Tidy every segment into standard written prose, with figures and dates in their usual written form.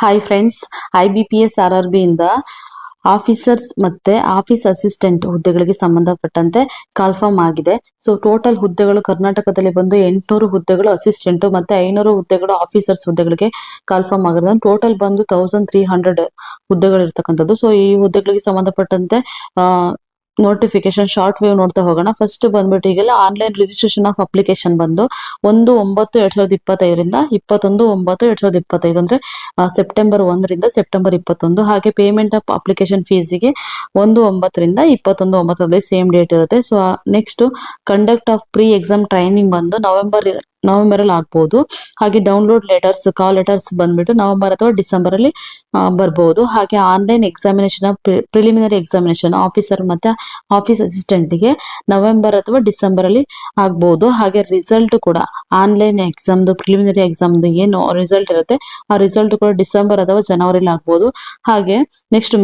Hi friends, IBPS RRB ಇಂದ officers ಮತ್ತೆ office assistant ಹುದ್ದೆಗಳಿಗೆ ಸಂಬಂಧಪಟ್ಟಂತೆ ಕಾಲ್ಫಾರ್ಮ್ ಆಗಿದೆ. ಸೊ ಟೋಟಲ್ ಹುದ್ದೆಗಳು ಕರ್ನಾಟಕದಲ್ಲಿ ಬಂದು 800 ಹುದ್ದೆಗಳು ಅಸಿಸ್ಟೆಂಟ್ ಮತ್ತೆ 500 ಹುದ್ದೆಗಳು ಆಫೀಸರ್ಸ್ ಹುದ್ದೆಗಳಿಗೆ ಕಾಲ್ಫಾರ್ಮ್ ಆಗಿರೋದು. ಟೋಟಲ್ ಬಂದು 1300 ಹುದ್ದೆಗಳು ಇರ್ತಕ್ಕಂಥದ್ದು. ಸೊ ಈ ಹುದ್ದೆಗಳಿಗೆ ಸಂಬಂಧಪಟ್ಟಂತೆ ನೋಟಿಫಿಕೇಶನ್ ಶಾರ್ಟ್ ವೇವ್ ನೋಡ್ತಾ ಹೋಗೋಣ. ಫಸ್ಟ್ ಬಂದ್ಬಿಟ್ಟು ಈಗೆಲ್ಲ ಆನ್ಲೈನ್ ರಿಜಿಸ್ಟ್ರೇಷನ್ ಆಫ್ ಅಪ್ಲಿಕೇಶನ್ ಬಂದು 1/9/2025 21/9/2025 ಅಂದ್ರೆ ಸೆಪ್ಟೆಂಬರ್ 1ರಿಂದ ಸೆಪ್ಟೆಂಬರ್ 21. ಹಾಗೆ ಪೇಮೆಂಟ್ ಆಫ್ ಅಪ್ಲಿಕೇಶನ್ ಫೀಸಿಗೆ 1/9ರಿಂದ 21/9 ಸೇಮ್ ಡೇಟ್ ಇರುತ್ತೆ. So next conduct of pre exam training ಬಂದು ನವೆಂಬರ್ ಅಲ್ಲಿ ಆಗ್ಬಹುದು. ಹಾಗೆ ಡೌನ್ಲೋಡ್ ಲೆಟರ್ಸ್ ಕಾಲ್ ಲೆಟರ್ಸ್ ಬಂದ್ಬಿಟ್ಟು ನವೆಂಬರ್ ಅಥವಾ ಡಿಸೆಂಬರ್ ಅಲ್ಲಿ ಬರ್ಬಹುದು. ಹಾಗೆ online examination preliminary examination officer ಮತ್ತೆ ಆಫೀಸ್ ಅಸಿಸ್ಟೆಂಟ್ ಗೆ ನವೆಂಬರ್ ಅಥವಾ ಡಿಸೆಂಬರ್ ಅಲ್ಲಿ ಆಗ್ಬಹುದು. ಹಾಗೆ ರಿಸಲ್ಟ್ ಕೂಡ ಆನ್ಲೈನ್ ಎಕ್ಸಾಮ್ದು ಪ್ರಿಲಿಮಿನರಿ ಎಕ್ಸಾಮ್ದು ಏನು ರಿಸಲ್ಟ್ ಇರುತ್ತೆ ಆ ರಿಸಲ್ಟ್ ಕೂಡ ಡಿಸೆಂಬರ್ ಅಥವಾ ಜನವರಿಲಿ ಆಗ್ಬಹುದು. ಹಾಗೆ ನೆಕ್ಸ್ಟ್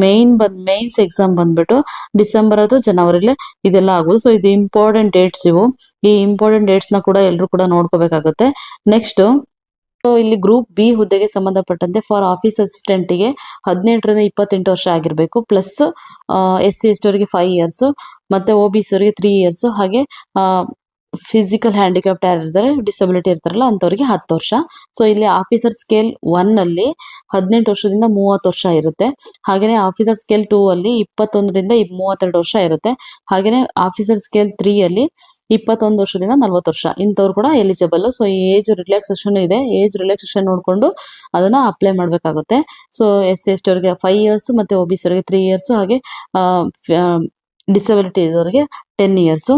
ಮೇನ್ಸ್ ಎಕ್ಸಾಮ್ ಬಂದ್ಬಿಟ್ಟು ಡಿಸೆಂಬರ್ ಅಥವಾ ಜನವರಿಲಿ ಇದೆಲ್ಲ ಆಗ್ಬೋದು. ಸೊ ಇದು ಇಂಪಾರ್ಟೆಂಟ್ ಡೇಟ್ಸ್ ಇವು. ಈ ಇಂಪಾರ್ಟೆಂಟ್ ಡೇಟ್ಸ್ ನ ಕೂಡ ಎಲ್ಲರೂ ಕೂಡ ನೋಡ್ಕೋಬೇಕಾಗುತ್ತೆ. ನೆಕ್ಸ್ಟ್ ಇಲ್ಲಿ ಗ್ರೂಪ್ ಬಿ ಹುದ್ದೆಗೆ ಸಂಬಂಧಪಟ್ಟಂತೆ ಫಾರ್ ಆಫೀಸ್ ಅಸಿಸ್ಟೆಂಟ್ ಗೆ 18ರಿಂದ 28 ವರ್ಷ ಆಗಿರ್ಬೇಕು. ಪ್ಲಸ್ SC ST ಅವರಿಗೆ 5 ಇಯರ್ಸ್ ಮತ್ತೆ OBC ಅವರಿಗೆ 3 ಇಯರ್ಸ್. ಹಾಗೆ ಫಿಸಿಕಲ್ ಹ್ಯಾಂಡಿಕ್ಯಾಪ್ಟ್ ಯಾರು ಇರ್ತಾರೆ ಡಿಸಬಿಲಿಟಿ ಇರ್ತಾರಲ್ಲ ಅಂತವ್ರಿಗೆ 10 ವರ್ಷ. ಸೊ ಇಲ್ಲಿ ಆಫೀಸರ್ ಸ್ಕೇಲ್ 1 ಅಲ್ಲಿ 18 ವರ್ಷದಿಂದ 30 ವರ್ಷ ಇರುತ್ತೆ. ಹಾಗೇನೆ ಆಫೀಸರ್ ಸ್ಕೇಲ್ 2 ಅಲ್ಲಿ 21ರಿಂದ 32 ವರ್ಷ ಇರುತ್ತೆ. ಹಾಗೇನೆ ಆಫೀಸರ್ ಸ್ಕೇಲ್ 3 ಅಲ್ಲಿ 21 ವರ್ಷದಿಂದ 40 ವರ್ಷ ಇಂಥವ್ರು ಕೂಡ ಎಲಿಜಿಬಲ್. ಸೊ ಈ ಏಜ್ ರಿಲ್ಯಾಕ್ಸೇಷನ್ ಇದೆ. ಏಜ್ ರಿಲ್ಯಾಕ್ಸೇಷನ್ ನೋಡ್ಕೊಂಡು ಅದನ್ನ ಅಪ್ಲೈ ಮಾಡ್ಬೇಕಾಗುತ್ತೆ. ಸೊ SC ST ಅವರಿಗೆ 5 ಇಯರ್ಸ್ ಮತ್ತೆ OBC ಅವರಿಗೆ 3 ಇಯರ್ಸ್ ಹಾಗೆ ಡಿಸಬಿಲಿಟಿ ಇರೋರಿಗೆ 10 ಇಯರ್ಸ್.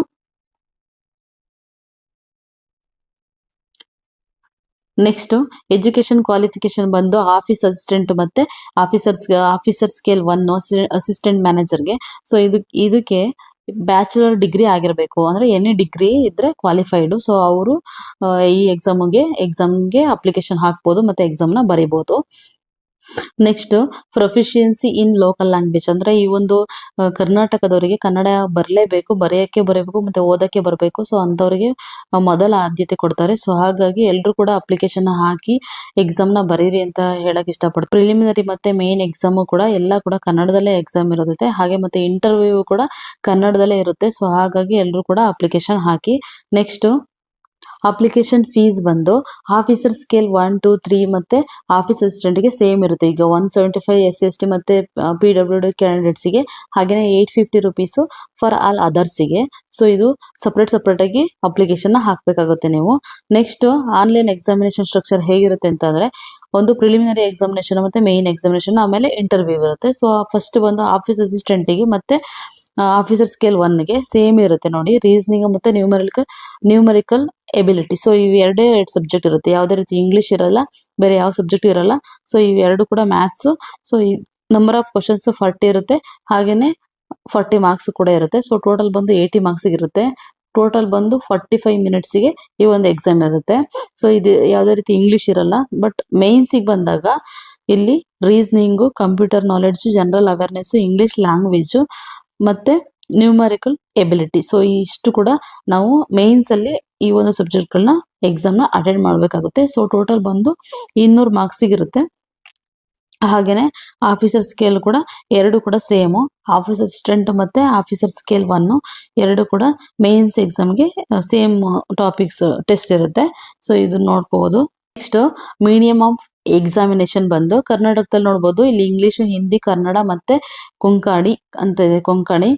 ನೆಕ್ಸ್ಟ್ ಎಜುಕೇಶನ್ ಕ್ವಾಲಿಫಿಕೇಶನ್ ಬಂದು ಆಫೀಸ್ ಅಸಿಸ್ಟೆಂಟ್ ಮತ್ತೆ ಆಫೀಸರ್ ಸ್ಕೇಲ್ 1 ಅಸಿಸ್ಟೆಂಟ್ ಮ್ಯಾನೇಜರ್ಗೆ. ಸೊ ಇದಕ್ಕೆ ಬ್ಯಾಚುಲರ್ ಡಿಗ್ರಿ ಆಗಿರಬೇಕು. ಅಂದ್ರೆ ಎನಿ ಡಿಗ್ರಿ ಇದ್ರೆ ಕ್ವಾಲಿಫೈಡ್. ಸೊ ಅವರು ಈ ಎಕ್ಸಾಮ್ಗೆ ಅಪ್ಲಿಕೇಶನ್ ಹಾಕ್ಬೋದು ಮತ್ತೆ ಎಕ್ಸಾಮ್ ನ ಬರೀಬಹುದು. Next proficiency in local language ಅಂದ್ರೆ ಈ ಒಂದು ಕರ್ನಾಟಕದವರಿಗೆ ಕನ್ನಡ ಬರೆಯಬೇಕು ಮತ್ತೆ ಓದಕ್ಕೆ ಬರಬೇಕು. ಸೊ ಅಂತವರಿಗೆ ಮೊದಲ ಆದ್ಯತೆ ಕೊಡ್ತಾರೆ. ಸೊ ಹಾಗಾಗಿ ಎಲ್ರು ಕೂಡ ಅಪ್ಲಿಕೇಶನ್ ಹಾಕಿ ಎಕ್ಸಾಮ್ ನ ಬರೀರಿ ಅಂತ ಹೇಳಕ್ ಇಷ್ಟಪಡ್ತಾರೆ. ಪ್ರಿಲಿಮಿನರಿ ಮತ್ತೆ ಮೇನ್ ಎಕ್ಸಾಮ್ ಕೂಡ ಎಲ್ಲ ಕೂಡ ಕನ್ನಡದಲ್ಲೇ ಎಕ್ಸಾಮ್ ಇರುತ್ತೆ. ಹಾಗೆ ಮತ್ತೆ ಇಂಟರ್ವ್ಯೂ ಕೂಡ ಕನ್ನಡದಲ್ಲೇ ಇರುತ್ತೆ. ಸೊ ಹಾಗಾಗಿ ಎಲ್ರು ಕೂಡ ಅಪ್ಲಿಕೇಶನ್ ಹಾಕಿ. ನೆಕ್ಸ್ಟ್ ಅಪ್ಲಿಕೇಶನ್ ಫೀಸ್ ಬಂದು ಆಫೀಸರ್ ಸ್ಕೇಲ್ 1 2 3 ಮತ್ತೆ ಆಫೀಸ್ ಅಸಿಸ್ಟೆಂಟ್ ಗೆ ಸೇಮ್ ಇರುತ್ತೆ. ಈಗ 175 SC ST ಮತ್ತೆ PWD ಕ್ಯಾಂಡಿಡೇಟ್ಸ್ ಗೆ ಹಾಗೇನೆ 850 ರುಪೀಸ್ ಫಾರ್ ಆಲ್ ಅದರ್ಸ್ ಗೆ. ಸೊ ಇದು ಸಪರೇಟ್ ಆಗಿ ಅಪ್ಲಿಕೇಶನ್ ನ ಹಾಕ್ಬೇಕಾಗುತ್ತೆ ನೀವು. ನೆಕ್ಸ್ಟ್ ಆನ್ಲೈನ್ ಎಕ್ಸಾಮಿನೇಷನ್ ಸ್ಟ್ರಕ್ಚರ್ ಹೇಗಿರುತ್ತೆ ಅಂತಂದ್ರೆ ಒಂದು ಪ್ರಿಲಿಮಿನರಿ ಎಕ್ಸಾಮಿನೇಷನ್ ಮತ್ತೆ ಮೇನ್ ಎಕ್ಸಾಮಿನೇಷನ್ ಆಮೇಲೆ ಇಂಟರ್ವ್ಯೂ ಇರುತ್ತೆ. ಸೊ ಫಸ್ಟ್ ಬಂದು ಆಫೀಸ್ ಅಸಿಸ್ಟೆಂಟ್ ಗೆ ಮತ್ತೆ ಆಫೀಸರ್ ಸ್ಕೇಲ್ 1 ಗೆ ಸೇಮ್ ಇರುತ್ತೆ ನೋಡಿ. ರೀಸನಿಂಗ್ ಮತ್ತೆ ನ್ಯೂಮರಿಕಲ್ ಎಬಿಲಿಟಿ. ಸೊ ಇವು ಎರಡೇ 2 ಸಬ್ಜೆಕ್ಟ್ ಇರುತ್ತೆ. ಯಾವುದೇ ರೀತಿ ಇಂಗ್ಲಿಷ್ ಇರಲ್ಲ, ಬೇರೆ ಯಾವ ಸಬ್ಜೆಕ್ಟ್ ಇರಲ್ಲ. ಸೊ ಇವು ಎರಡು ಕೂಡ maths. So number of questions 40 ಇರುತ್ತೆ. ಹಾಗೇನೆ 40 ಮಾರ್ಕ್ಸ್ ಕೂಡ ಇರುತ್ತೆ. ಸೊ ಟೋಟಲ್ ಬಂದು 80 ಮಾರ್ಕ್ಸ್ ಇರುತ್ತೆ. ಟೋಟಲ್ ಬಂದು 45 ಮಿನಿಟ್ಸ್ಗೆ ಈ ಒಂದು ಎಕ್ಸಾಮ್ ಇರುತ್ತೆ. ಸೊ ಇದು ಯಾವುದೇ ರೀತಿ ಇಂಗ್ಲಿಷ್ ಇರಲ್ಲ. ಬಟ್ ಮೇನ್ಸಿಗೆ ಬಂದಾಗ ಇಲ್ಲಿ reasoning, computer knowledge, general awareness, English language ಮತ್ತೆ ನ್ಯೂಮರಿಕಲ್ ಎಬಿಲಿಟಿ. ಸೊ ಇಷ್ಟು ಕೂಡ ನಾವು ಮೇನ್ಸ್ ಅಲ್ಲಿ ಈ ಒಂದು ಸಬ್ಜೆಕ್ಟ್ ಗಳನ್ನ ಎಕ್ಸಾಮ್ ನ ಅಟೆಂಡ್ ಮಾಡ್ಬೇಕಾಗುತ್ತೆ. ಸೊ ಟೋಟಲ್ ಬಂದು 200 ಮಾರ್ಕ್ಸ್ ಇರುತ್ತೆ. ಹಾಗೇನೆ ಆಫೀಸರ್ ಸ್ಕೇಲ್ ಕೂಡ ಎರಡು ಕೂಡ ಸೇಮ್. ಆಫೀಸ್ ಅಸಿಸ್ಟೆಂಟ್ ಮತ್ತೆ ಆಫೀಸರ್ ಸ್ಕೇಲ್ 1 ಎರಡು ಕೂಡ ಮೇನ್ಸ್ ಎಕ್ಸಾಮ್ಗೆ ಸೇಮ್ ಟಾಪಿಕ್ಸ್ ಟೆಸ್ಟ್ ಇರುತ್ತೆ. ಸೊ ಇದು ನೋಡ್ಕೋಬಹುದು. ನೆಕ್ಸ್ಟ್ ಮೀಡಿಯಂ ಆಫ್ ಎಕ್ಸಾಮಿನೇಷನ್ ಬಂದು ಕರ್ನಾಟಕದಲ್ಲಿ ನೋಡ್ಬೋದು. ಇಲ್ಲಿ ಇಂಗ್ಲಿಷ್, ಹಿಂದಿ, ಕನ್ನಡ ಮತ್ತೆ ಕೊಂಕಣಿ ಅಂತ ಇದೆ. ಕೊಂಕಣಿ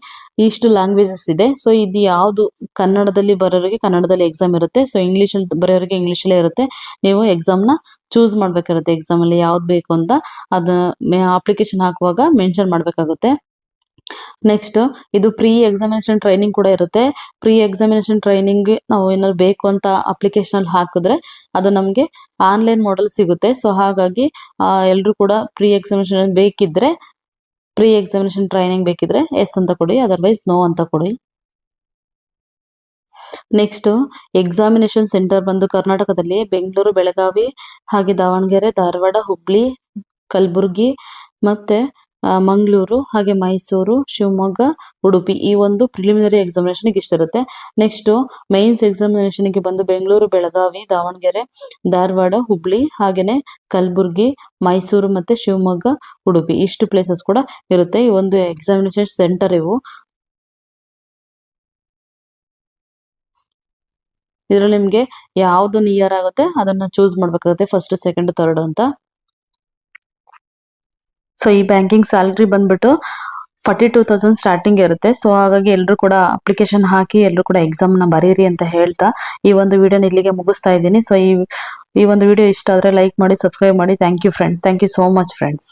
ಇಷ್ಟು ಲ್ಯಾಂಗ್ವೇಜಸ್ ಇದೆ. ಸೊ ಇದು ಯಾವ್ದು ಕನ್ನಡದಲ್ಲಿ ಬರೋರಿಗೆ ಕನ್ನಡದಲ್ಲಿ ಎಕ್ಸಾಮ್ ಇರುತ್ತೆ. ಸೊ ಇಂಗ್ಲಿಷ್ ಅಲ್ಲಿ ಬರೋರಿಗೆ ಇಂಗ್ಲಿಷ್ ಅಲ್ಲೇ ಇರುತ್ತೆ. ನೀವು ಎಕ್ಸಾಮ್ ನ ಚೂಸ್ ಮಾಡ್ಬೇಕಿರುತ್ತೆ. ಎಕ್ಸಾಮ್ ಅಲ್ಲಿ ಯಾವ್ದು ಬೇಕು ಅಂತ ಅದನ್ನ ಅಪ್ಲಿಕೇಶನ್ ಹಾಕುವಾಗ ಮೆನ್ಷನ್ ಮಾಡ್ಬೇಕಾಗುತ್ತೆ. ನೆಕ್ಸ್ಟ್ ಇದು ಪ್ರೀ ಎಕ್ಸಾಮಿನೇಷನ್ ಟ್ರೈನಿಂಗ್ ಕೂಡ ಇರುತ್ತೆ. ಪ್ರೀ ಎಕ್ಸಾಮಿನೇಷನ್ ಟ್ರೈನಿಂಗ್ ನಾವು ಏನಾದ್ರು ಬೇಕು ಅಂತ ಅಪ್ಲಿಕೇಶನ್ ಅಲ್ಲಿ ಹಾಕಿದ್ರೆ ಅದು ನಮ್ಗೆ ಆನ್ಲೈನ್ ಮಾಡಲ್ ಸಿಗುತ್ತೆ. ಸೊ ಹಾಗಾಗಿ ಎಲ್ರು ಕೂಡ ಪ್ರೀ ಎಕ್ಸಾಮಿನೇಷನ್ ಟ್ರೈನಿಂಗ್ ಬೇಕಿದ್ರೆ ಎಸ್ ಅಂತ ಕೊಡಿ, ಅದರ್ವೈಸ್ ನೋ ಅಂತ ಕೊಡಿ. ನೆಕ್ಸ್ಟ್ ಎಕ್ಸಾಮಿನೇಷನ್ ಸೆಂಟರ್ ಬಂದು ಕರ್ನಾಟಕದಲ್ಲಿ ಬೆಂಗಳೂರು, ಬೆಳಗಾವಿ, ಹಾಗೆ ದಾವಣಗೆರೆ, ಧಾರವಾಡ, ಹುಬ್ಳಿ, ಕಲಬುರ್ಗಿ ಮತ್ತೆ ಮಂಗಳೂರು, ಹಾಗೆ ಮೈಸೂರು, ಶಿವಮೊಗ್ಗ, ಉಡುಪಿ ಈ ಒಂದು ಪ್ರಿಲಿಮಿನರಿ ಎಕ್ಸಾಮಿನೇಷನ್ಗೆ ಇಷ್ಟಿರುತ್ತೆ. ನೆಕ್ಸ್ಟ್ ಮೈನ್ಸ್ ಎಕ್ಸಾಮಿನೇಷನ್ಗೆ ಬಂದು ಬೆಂಗಳೂರು, ಬೆಳಗಾವಿ, ದಾವಣಗೆರೆ, ಧಾರವಾಡ, ಹುಬ್ಳಿ, ಹಾಗೇನೆ ಕಲಬುರ್ಗಿ, ಮೈಸೂರು ಮತ್ತೆ ಶಿವಮೊಗ್ಗ, ಉಡುಪಿ ಇಷ್ಟು ಪ್ಲೇಸಸ್ ಕೂಡ ಇರುತ್ತೆ. ಈ ಒಂದು ಎಕ್ಸಾಮಿನೇಷನ್ ಸೆಂಟರ್ ಇವು. ಇದ್ರಲ್ಲಿ ನಿಮ್ಗೆ ಯಾವ್ದು ನಿಯರ್ ಆಗುತ್ತೆ ಅದನ್ನ ಚೂಸ್ ಮಾಡ್ಬೇಕಾಗುತ್ತೆ, ಫಸ್ಟ್, ಸೆಕೆಂಡ್, ಥರ್ಡ್ ಅಂತ. ಸೊ ಈ ಬ್ಯಾಂಕಿಂಗ್ ಸ್ಯಾಲರಿ ಬಂದ್ಬಿಟ್ಟು 42,000 ಸ್ಟಾರ್ಟಿಂಗ್ ಇರುತ್ತೆ. ಸೊ ಹಾಗಾಗಿ ಎಲ್ಲರೂ ಕೂಡ ಅಪ್ಲಿಕೇಶನ್ ಹಾಕಿ ಎಲ್ಲರೂ ಕೂಡ ಎಕ್ಸಾಮ್ ನ ಬರೀರಿ ಅಂತ ಹೇಳ್ತಾ ಈ ಒಂದು ವಿಡಿಯೋನ ಇಲ್ಲಿಗೆ ಮುಗಿಸ್ತಾ ಇದ್ದೀನಿ. ಸೊ ಈ ಒಂದು ವಿಡಿಯೋ ಇಷ್ಟ ಆದ್ರೆ ಲೈಕ್ ಮಾಡಿ, ಸಬ್ಸ್ಕ್ರೈಬ್ ಮಾಡಿ. Thank you friends, thank you so much friends.